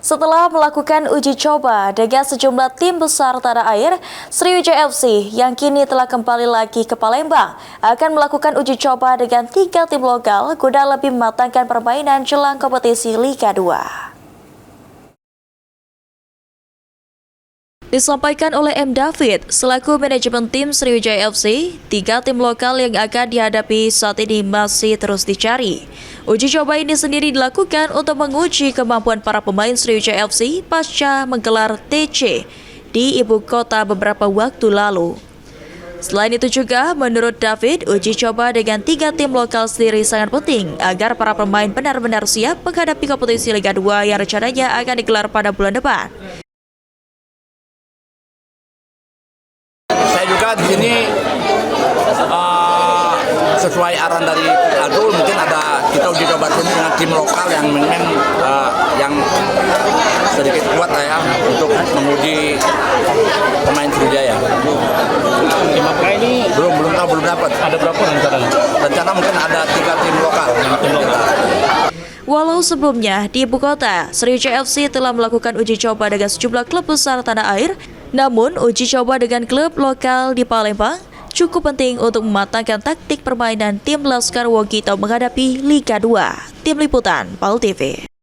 Setelah melakukan uji coba dengan sejumlah tim besar tanah air, Sriwijaya FC yang kini telah kembali lagi ke Palembang akan melakukan uji coba dengan 3 tim lokal guna lebih mematangkan permainan jelang kompetisi Liga 2. Disampaikan oleh M. David, selaku manajemen tim Sriwijaya FC, 3 tim lokal yang akan dihadapi saat ini masih terus dicari. Uji coba ini sendiri dilakukan untuk menguji kemampuan para pemain Sriwijaya FC pasca menggelar TC di ibu kota beberapa waktu lalu. Selain itu juga, menurut David, uji coba dengan 3 tim lokal sendiri sangat penting agar para pemain benar-benar siap menghadapi kompetisi Liga 2 yang rencananya akan digelar pada bulan depan. Saya juga di sini sesuai arahan dari Adul, mungkin kita uji coba dengan tim lokal yang memang yang sedikit kuat lah ya untuk menguji pemain Sriwijaya. Ini belum dapat. ada berapa rencananya? Rencana mungkin ada 3 tim lokal. Walau sebelumnya di ibu kota, Sriwijaya FC telah melakukan uji coba dengan sejumlah klub besar tanah air, namun uji coba dengan klub lokal di Palembang cukup penting untuk mematangkan taktik permainan tim Laskar Wogito menghadapi Liga 2. Tim Liputan, PAL TV.